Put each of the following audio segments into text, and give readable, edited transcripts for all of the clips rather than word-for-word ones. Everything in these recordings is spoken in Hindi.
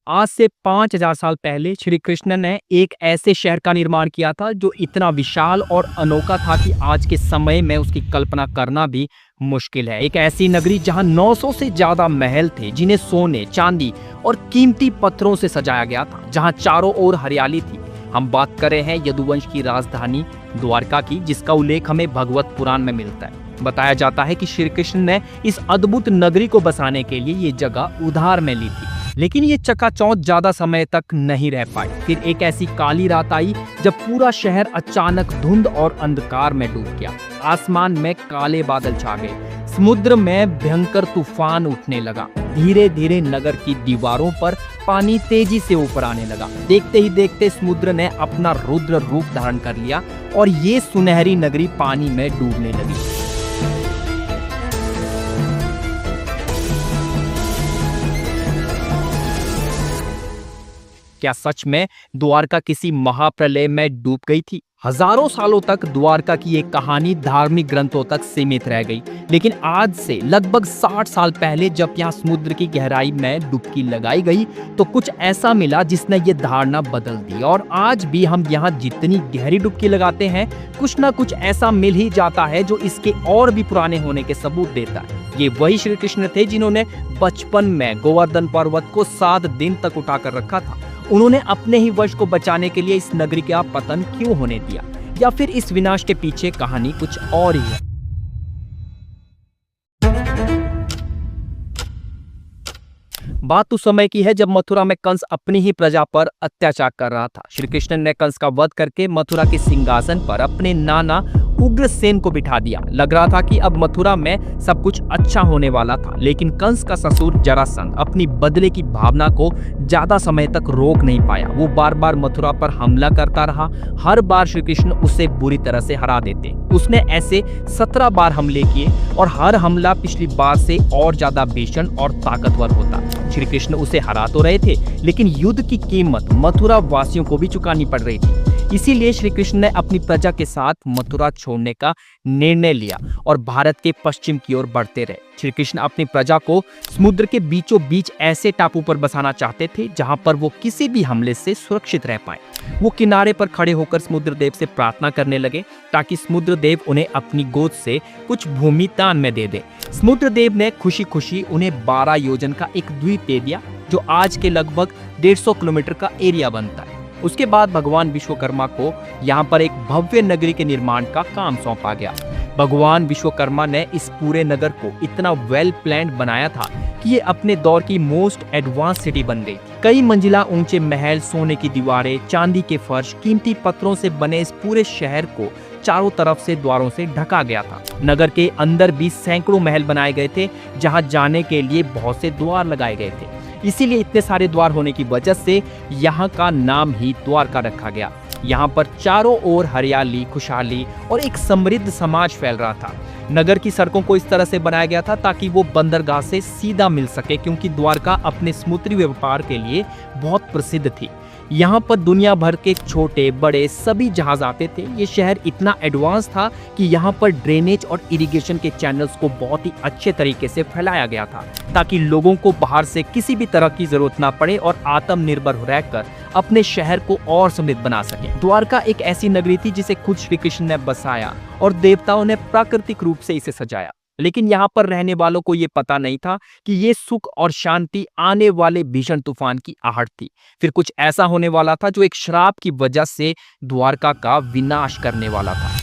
आज से 5000 साल पहले श्री कृष्ण ने एक ऐसे शहर का निर्माण किया था जो इतना विशाल और अनोखा था कि आज के समय में उसकी कल्पना करना भी मुश्किल है। एक ऐसी नगरी जहां 900 से ज्यादा महल थे जिन्हें सोने, चांदी और कीमती पत्थरों से सजाया गया था, जहां चारों ओर हरियाली थी। हम बात कर रहे हैं यदुवंश की राजधानी द्वारका की, जिसका उल्लेख हमें भगवत पुराण में मिलता है। बताया जाता है कि श्री कृष्ण ने इस अद्भुत नगरी को बसाने के लिए ये जगह उधार में ली थी, लेकिन ये चकाचौंध ज्यादा समय तक नहीं रह पाई। फिर एक ऐसी काली रात आई जब पूरा शहर अचानक धुंध और अंधकार में डूब गया। आसमान में काले बादल छा गए, समुद्र में भयंकर तूफान उठने लगा। धीरे धीरे नगर की दीवारों पर पानी तेजी से ऊपर आने लगा। देखते ही देखते समुद्र ने अपना रुद्र रूप धारण कर लिया और ये सुनहरी नगरी पानी में डूबने लगी। क्या सच में द्वारका किसी महाप्रलय में डूब गई थी? हजारों सालों तक द्वारका की एक कहानी धार्मिक ग्रंथों तक सीमित रह गई, लेकिन आज से लगभग 60 साल पहले जब यहाँ समुद्र की गहराई में डुबकी लगाई गई तो कुछ ऐसा मिला जिसने ये धारणा बदल दी। और आज भी हम यहाँ जितनी गहरी डुबकी लगाते हैं, कुछ ना कुछ ऐसा मिल ही जाता है जो इसके और भी पुराने होने के सबूत देता है। ये वही श्री कृष्ण थे जिन्होंने बचपन में गोवर्धन पर्वत को 7 दिन तक उठाकर रखा था। उन्होंने अपने ही वश को बचाने के लिए इस नगरी का पतन क्यों होने दिया, या फिर इस विनाश के पीछे कहानी कुछ और ही है? बात उस समय की है जब मथुरा में कंस अपनी ही प्रजा पर अत्याचार कर रहा था। श्री कृष्ण ने कंस का वध करके मथुरा के सिंहासन पर अपने नाना उग्रसेन को बिठा दिया। लग रहा था कि अब मथुरा में सब कुछ अच्छा होने वाला था, लेकिन कंस का ससुर जरासंध अपनी बदले की भावना को ज्यादा समय तक रोक नहीं पाया। वो बार बार मथुरा पर हमला करता रहा। हर बार श्री कृष्ण उसे बुरी तरह से हरा देते। उसने ऐसे 17 बार हमले किए और हर हमला पिछली बार से और ज्यादा भीषण और ताकतवर होता। श्री कृष्ण उसे हरा तो रहे थे, लेकिन युद्ध की कीमत मथुरा वासियों को भी चुकानी पड़ रही थी। इसीलिए श्री कृष्ण ने अपनी प्रजा के साथ मथुरा छोड़ने का निर्णय लिया और भारत के पश्चिम की ओर बढ़ते रहे। श्री कृष्ण अपनी प्रजा को समुद्र के बीचों बीच ऐसे टापू पर बसाना चाहते थे जहां पर वो किसी भी हमले से सुरक्षित रह पाए। वो किनारे पर खड़े होकर समुद्र देव से प्रार्थना करने लगे ताकि समुद्र देव उन्हें अपनी गोद से कुछ भूमि दान में दे दे। समुद्र देव ने खुशी खुशी उन्हें 12 योजन का एक द्वीप दे दिया, जो आज के लगभग 150 किलोमीटर का एरिया बनता है। उसके बाद भगवान विश्वकर्मा को यहाँ पर एक भव्य नगरी के निर्माण का काम सौंपा गया। भगवान विश्वकर्मा ने इस पूरे नगर को इतना वेल प्लान्ड बनाया था कि ये अपने दौर की मोस्ट एडवांस सिटी बन गई। कई मंजिला ऊंचे महल, सोने की दीवारें, चांदी के फर्श, कीमती पत्थरों से बने इस पूरे शहर को चारों तरफ से द्वारों से ढका गया था। नगर के अंदर भी सैकड़ों महल बनाए गए थे जहां जाने के लिए बहुत से द्वार लगाए गए थे। इसीलिए इतने सारे द्वार होने की वजह से यहाँ का नाम ही द्वारका रखा गया। यहाँ पर चारों ओर हरियाली, खुशहाली और एक समृद्ध समाज फैल रहा था। नगर की सड़कों को इस तरह से बनाया गया था ताकि वो बंदरगाह से सीधा मिल सके, क्योंकि द्वारका अपने समुद्री व्यापार के लिए बहुत प्रसिद्ध थी। यहाँ पर दुनिया भर के छोटे बड़े सभी जहाज आते थे। ये शहर इतना एडवांस था कि यहाँ पर ड्रेनेज और इरिगेशन के चैनल्स को बहुत ही अच्छे तरीके से फैलाया गया था ताकि लोगों को बाहर से किसी भी तरह की जरूरत ना पड़े और आत्मनिर्भर रहकर अपने शहर को और समृद्ध बना सके। द्वारका एक ऐसी नगरी थी जिसे खुद श्री कृष्ण ने बसाया और देवताओं ने प्राकृतिक रूप से इसे सजाया। लेकिन यहाँ पर रहने वालों को ये पता नहीं था कि ये सुख और शांति आने वाले भीषण तूफान की आहट थी। फिर कुछ ऐसा होने वाला था जो एक श्राप की वजह से द्वारका का विनाश करने वाला था।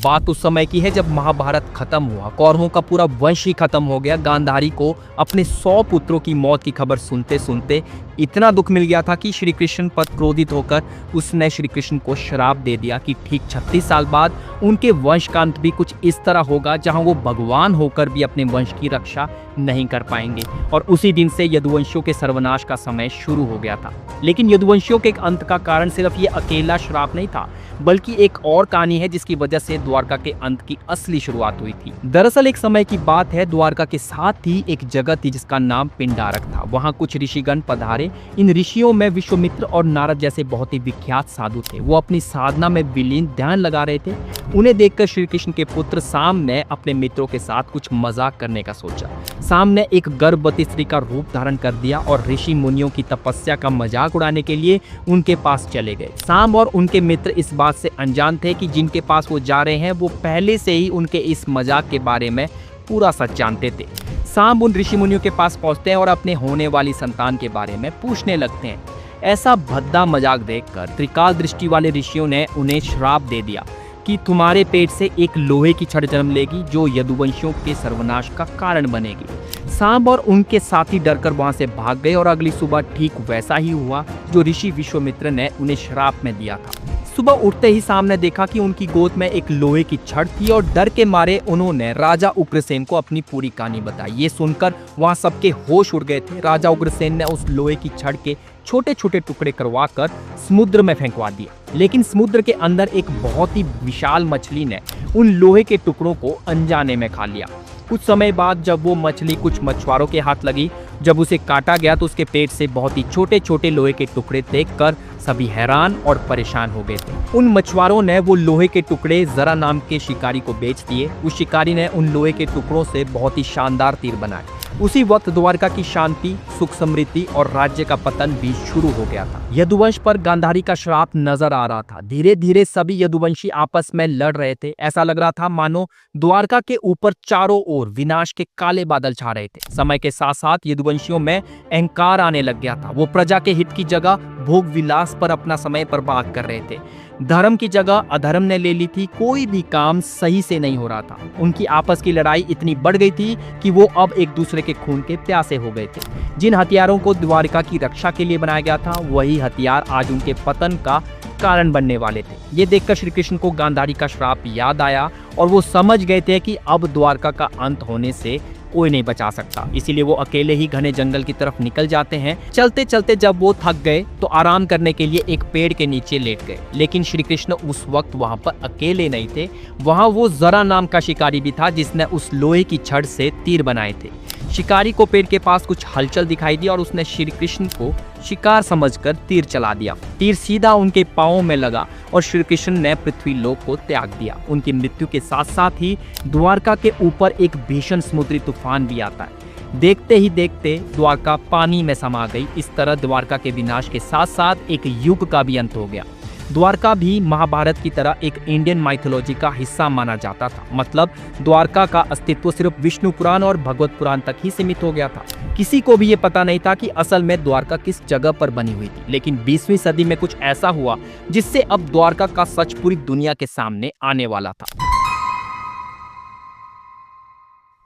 बात उस समय की है जब महाभारत खत्म हुआ, कौरवों का पूरा वंश ही खत्म हो गया। गांधारी को अपने 100 पुत्रों की मौत की खबर सुनते सुनते इतना दुख मिल गया था कि श्री कृष्ण पर क्रोधित होकर उसने श्री कृष्ण को श्राप दे दिया कि ठीक 36 साल बाद उनके वंश का अंत भी कुछ इस तरह होगा जहां वो भगवान होकर भी अपने वंश की रक्षा नहीं कर पाएंगे। और उसी दिन से यदुवंशियों के सर्वनाश का समय शुरू हो गया था। लेकिन यदुवंशियों के अंत का कारण सिर्फ ये अकेला श्राप नहीं था, बल्कि एक और कहानी है जिसकी वजह से द्वारका के अंत की असली शुरुआत हुई थी। दरअसल एक समय की बात है, द्वारका के साथ ही एक जगह थी जिसका नाम पिंडारक था। वहाँ कुछ ऋषिगण पधारे। इन ऋषियों में विश्वामित्र और नारद जैसे बहुत ही विख्यात साधु थे। वो अपनी साधना में विलीन ध्यान लगा रहे थे। उन्हें देखकर श्री कृष्ण के पुत्र साम ने अपने मित्रों के साथ कुछ मजाक करने का सोचा। साम ने एक गर्भवती स्त्री का रूप धारण कर दिया और ऋषि मुनियों की तपस्या का मजाक उड़ाने के लिए उनके पास चले गए। साम और उनके मित्र इस बात से अनजान थे कि जिनके पास वो जा रहे हैं वो पहले से ही उनके इस मजाक के बारे में पूरा सच जानते थे। साम उन ऋषि मुनियों के पास पहुंचते हैं और अपने होने वाली संतान के बारे में पूछने लगते हैं। ऐसा भद्दा मजाक देखकर त्रिकाल दृष्टि वाले ऋषियों ने उन्हें श्राप दे दिया कि तुम्हारे पेट से एक लोहे की छड़ जन्म लेगी जो यदुवंशियों के सर्वनाश का कारण बनेगी। सांब और उनके साथी डरकर वहां से भाग गए और अगली सुबह ठीक वैसा ही हुआ जो ऋषि विश्वामित्र ने उन्हें श्राप में दिया था। सुबह उठते ही सांब ने देखा कि उनकी गोद में एक लोहे की छड़ थी और डर के मारे उन्होंने राजा उग्रसेन को अपनी पूरी कहानी बताई। ये सुनकर वहां सबके होश उड़ गए थे। राजा उग्रसेन ने उस लोहे की छड़ के छोटे छोटे टुकड़े करवाकर समुद्र में फेंकवा दिए, लेकिन समुद्र के अंदर एक बहुत ही विशाल मछली ने उन लोहे के टुकड़ों को अनजाने में खा लिया। कुछ समय बाद जब वो मछली कुछ मछुआरों के हाथ लगी, जब उसे काटा गया तो उसके पेट से बहुत ही छोटे छोटे लोहे के टुकड़े देखकर सभी हैरान और परेशान हो गए थे। उन मछुआरों ने वो लोहे के टुकड़े जरा नाम के शिकारी को बेच दिए। उस शिकारी ने उन लोहे के टुकड़ों से बहुत ही शानदार तीर बनाए। उसी वक्त द्वारका की शांति, सुख समृद्धि और राज्य का पतन भी शुरू हो गया था। यदुवंश पर गांधारी का श्राप नजर आ रहा था। धीरे धीरे सभी यदुवंशी आपस में लड़ रहे थे। ऐसा लग रहा था मानो द्वारका के ऊपर चारों ओर विनाश के काले बादल छा रहे थे। समय के साथ साथ यदुवंशियों में अहंकार आने लग गया था। वो प्रजा के हित की जगह भोग विलास पर अपना समय बर्बाद कर रहे थे। धर्म की जगह अधर्म ने ले ली थी। कोई भी काम सही से नहीं हो रहा था। उनकी आपस की लड़ाई इतनी बढ़ गई थी कि वो अब एक दूसरे के खून के प्यासे हो गए थे। जिन हथियारों को द्वारका की रक्षा के लिए बनाया गया था, वही हथियार आज उनके पतन का कारण बनने वाले थे। ये देखकर श्री कृष्ण को गांधारी का श्राप याद आया और वो समझ गए थे कि अब द्वारका का अंत होने से कोई नहीं बचा सकता। इसीलिए वो अकेले ही घने जंगल की तरफ निकल जाते हैं। चलते चलते जब वो थक गए तो आराम करने के लिए एक पेड़ के नीचे लेट गए। लेकिन श्री कृष्ण उस वक्त वहां पर अकेले नहीं थे। वहां वो जरा नाम का शिकारी भी था जिसने उस लोहे की छड़ से तीर बनाए थे। शिकारी को पेड़ के पास कुछ हलचल दिखाई दी और उसने श्री कृष्ण को शिकार समझकर तीर चला दिया। तीर सीधा उनके पांवों में लगा और श्री कृष्ण ने पृथ्वी लोक को त्याग दिया। उनकी मृत्यु के साथ साथ ही द्वारका के ऊपर एक भीषण समुद्री तूफान भी आता है। देखते ही देखते द्वारका पानी में समा गई। इस तरह द्वारका के विनाश के साथ साथ एक युग का भी अंत हो गया। द्वारका भी महाभारत की तरह एक इंडियन माइथोलॉजी का हिस्सा माना जाता था। मतलब द्वारका का अस्तित्व सिर्फ विष्णु पुराण और भगवत पुराण तक ही सीमित हो गया था। किसी को भी ये पता नहीं था कि असल में द्वारका किस जगह पर बनी हुई थी। लेकिन 20वीं सदी में कुछ ऐसा हुआ जिससे अब द्वारका का सच पूरी दुनिया के सामने आने वाला था।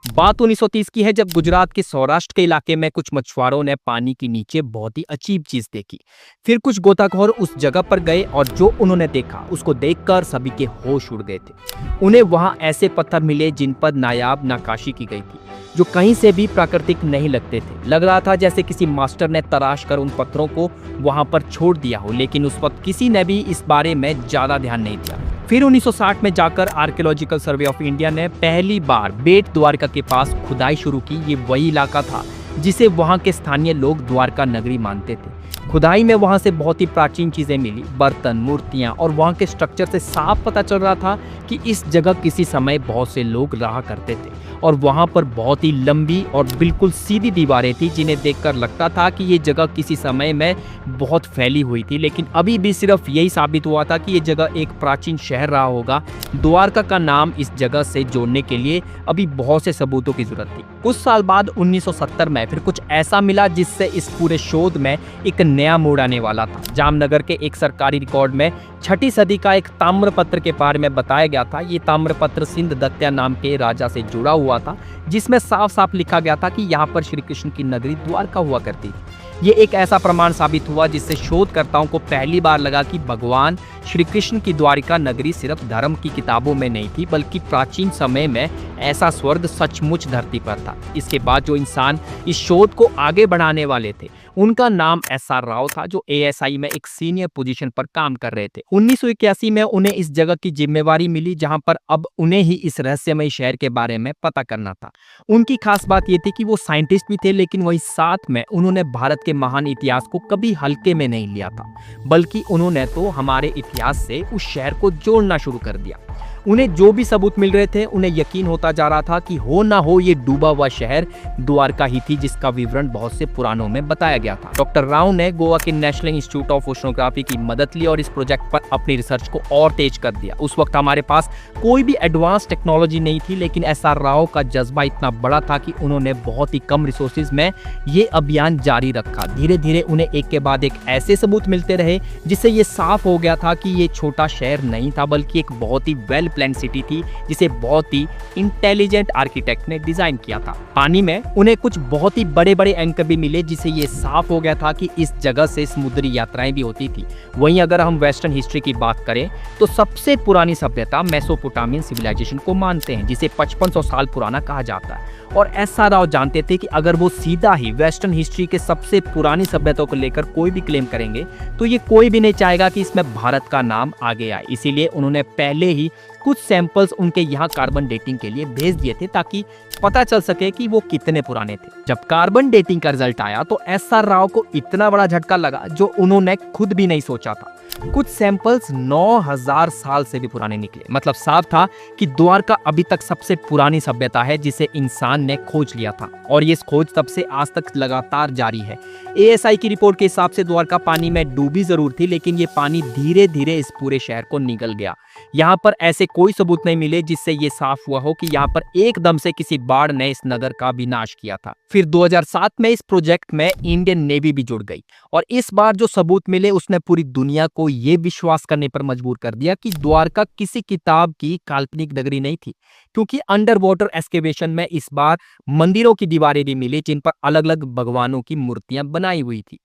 बात 1930 की है जब गुजरात के सौराष्ट्र के इलाके में कुछ मछुआरों ने पानी के नीचे बहुत ही अजीब चीज देखी। फिर कुछ गोताखोर उस जगह पर गए और जो उन्होंने देखा उसको देखकर सभी के होश उड़ गए थे। उन्हें वहां ऐसे पत्थर मिले जिन पर नायाब नक्काशी की गई थी, जो कहीं से भी प्राकृतिक नहीं लगते थे। लग रहा था जैसे किसी मास्टर ने तराश कर उन पत्थरों को वहां पर छोड़ दिया हो, लेकिन उस वक्त किसी ने भी इस बारे में ज्यादा ध्यान नहीं दिया। फिर 1960 में जाकर आर्कियोलॉजिकल सर्वे ऑफ इंडिया ने पहली बार बेट द्वारका के पास खुदाई शुरू की। ये वही इलाका था जिसे वहां के स्थानीय लोग द्वारका नगरी मानते थे। खुदाई में वहां से बहुत ही प्राचीन चीजें मिली, बर्तन, मूर्तियां, और वहां के स्ट्रक्चर से साफ पता चल रहा था कि इस जगह किसी समय बहुत से लोग रहा करते थे। और वहां पर बहुत ही लंबी और बिल्कुल सीधी दीवारें थी जिन्हें देखकर लगता था कि ये जगह किसी समय में बहुत फैली हुई थी। लेकिन अभी भी सिर्फ यही साबित हुआ था कि ये जगह एक प्राचीन शहर रहा होगा। द्वारका का नाम इस जगह से जोड़ने के लिए अभी बहुत से सबूतों की जरूरत थी। कुछ साल बाद 1970 में फिर कुछ ऐसा मिला जिससे इस पूरे शोध में एक नया मोड़ आने वाला था। जामनगर के एक सरकारी रिकॉर्ड में 6ठी सदी का एक ताम्रपत्र के बारे में बताया गया था। ये ताम्रपत्र सिंध दत्या नाम के राजा से जुड़ा हुआ था, जिसमें साफ साफ लिखा गया था कि यहाँ पर श्री कृष्ण की नगरी द्वारका हुआ करती थी। ये एक ऐसा प्रमाण साबित हुआ जिससे शोधकर्ताओं को पहली बार लगा कि भगवान श्री कृष्ण की द्वारिका नगरी सिर्फ धर्म की किताबों में नहीं थी, बल्कि प्राचीन समय में ऐसा स्वर्ग सचमुच धरती पर था। इसके बाद जो इंसान इस शोध को आगे बढ़ाने वाले थे उनका नाम SR राव था, जो ASI में एक सीनियर पोजीशन पर काम कर रहे थे। 1981 में उन्हें इस जगह की जिम्मेवारी मिली जहां पर अब उन्हें ही इस रहस्यमय शहर के बारे में पता करना था। उनकी खास बात यह थी कि वो साइंटिस्ट भी थे, लेकिन वही साथ में उन्होंने भारत के महान इतिहास को कभी हल्के में नहीं लिया था, बल्कि उन्होंने तो हमारे इतिहास से उस शहर को जोड़ना शुरू कर दिया। उन्हें जो भी सबूत मिल रहे थे, उन्हें यकीन होता जा रहा था कि हो ना हो ये डूबा हुआ शहर द्वारका ही थी, जिसका विवरण बहुत से पुराणों में बताया गया था। डॉक्टर राव ने गोवा के नेशनल इंस्टीट्यूट ऑफ ओशनोग्राफी की मदद ली और इस प्रोजेक्ट पर अपनी रिसर्च को और तेज कर दिया। उस वक्त हमारे पास कोई भी एडवांस टेक्नोलॉजी नहीं थी, लेकिन SR राव का जज्बा इतना बड़ा था कि उन्होंने बहुत ही कम रिसोर्सेज में ये अभियान जारी रखा। धीरे धीरे उन्हें एक के बाद एक ऐसे सबूत मिलते रहे, जिससे ये साफ हो गया था कि ये छोटा शहर नहीं था, बल्कि एक बहुत ही वेल प्लान सिटी थी, जिसे बहुत ही इंटेलिजेंट आर्किटेक्ट ने डिजाइन किया था। पानी में उन्हें कुछ बहुत ही बड़े बड़े एंकर भी मिले, जिससे ये साफ हो गया था कि इस जगह से समुद्री यात्राएं भी होती थी। वहीं अगर हम वेस्टर्न हिस्ट्री की बात करें तो सबसे पुरानी सभ्यता मेसोपोटामियन सिविलाइजेशन को मानते हैं, जिसे 5500 साल पुराना कहा जाता है। और SR राव जानते थे कि अगर वो सीधा ही वेस्टर्न हिस्ट्री के सबसे पुरानी सभ्यता को लेकर कोई भी क्लेम करेंगे तो ये कोई भी नहीं चाहेगा कि इसमें भारत का नाम आगे आए। इसीलिए उन्होंने पहले ही कुछ सैंपल्स उनके यहाँ कार्बन डेटिंग के लिए भेज दिए थे, ताकि पता चल सके कि वो कितने पुराने थे। जब कार्बन डेटिंग का रिजल्ट आया तो SR राव को इतना बड़ा झटका लगा जो उन्होंने खुद भी नहीं सोचा था। कुछ सैंपल्स 9000 साल से भी पुराने निकले। मतलब साफ था कि द्वारका अभी तक सबसे पुरानी सभ्यता है जिसे इंसान ने खोज लिया था, और ये खोज तब से आज तक लगातार जारी है। ASI की रिपोर्ट के हिसाब से द्वारका पानी में डूबी जरूर थी, लेकिन ये पानी धीरे धीरे इस पूरे शहर को निगल गया। यहाँ पर ऐसे कोई सबूत नहीं मिले जिससे ये साफ हुआ हो कि यहाँ पर एकदम से किसी बाढ़ ने इस नगर का विनाश किया था। फिर 2007 में इस प्रोजेक्ट में इंडियन नेवी भी जुड़ गई, और इस बार जो सबूत मिले उसने पूरी दुनिया को ये विश्वास करने पर मजबूर कर दिया कि द्वारका किसी किताब की काल्पनिक नगरी नहीं थी, क्योंकि अंडर वाटर एक्सकेवेशन में इस बार मंदिरों की दीवारें भी मिली जिन पर अलग अलग भगवानों की मूर्तियां बनाई हुई थी।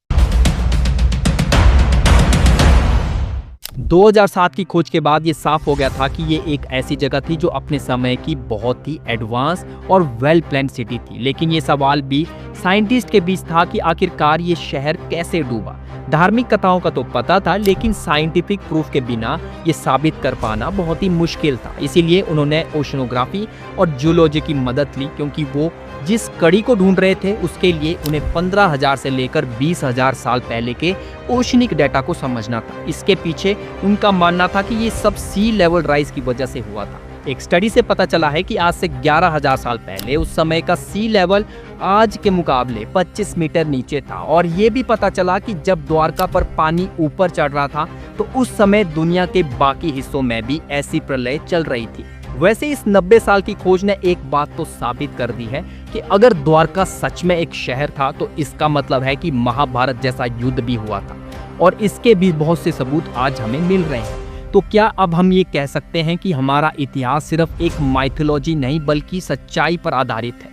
2007 की खोज के बाद ये साफ हो गया था कि ये एक ऐसी जगह थी जो अपने समय की बहुत ही एडवांस और वेल प्लान सिटी थी। लेकिन ये सवाल भी साइंटिस्ट के बीच था कि आखिरकार ये शहर कैसे डूबा। धार्मिक कथाओं का तो पता था, लेकिन साइंटिफिक प्रूफ के बिना ये साबित कर पाना बहुत ही मुश्किल था। इसीलिए उन्होंने ओशनोग्राफी और जियोलॉजी की मदद ली, क्योंकि वो जिस कड़ी को ढूंढ रहे थे उसके लिए उन्हें 15,000 से लेकर 20,000 साल पहले के ओशनिक डेटा को समझना था। इसके पीछे उनका मानना था कि ये सब सी लेवल राइज की वजह से हुआ था। एक स्टडी से पता चला है कि आज से 11,000 साल पहले उस समय का सी लेवल आज के मुकाबले 25 मीटर नीचे था, और ये भी पता चला कि जब द्वारका पर पानी ऊपर चढ़ रहा था तो उस समय दुनिया के बाकी हिस्सों में भी ऐसी प्रलय चल रही थी। वैसे इस 90 साल की खोज ने एक बात तो साबित कर दी है कि अगर द्वारका सच में एक शहर था तो इसका मतलब है कि महाभारत जैसा युद्ध भी हुआ था, और इसके भी बहुत से सबूत आज हमें मिल रहे हैं। तो क्या अब हम ये कह सकते हैं कि हमारा इतिहास सिर्फ एक माइथोलॉजी नहीं बल्कि सच्चाई पर आधारित है?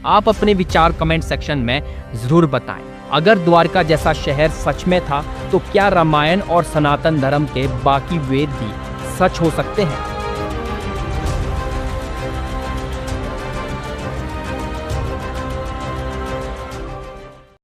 आप अपने विचार कमेंट सेक्शन में जरूर बताएं। अगर द्वारका जैसा शहर सच में था तो क्या रामायण और सनातन धर्म के बाकी वेद भी सच हो सकते हैं?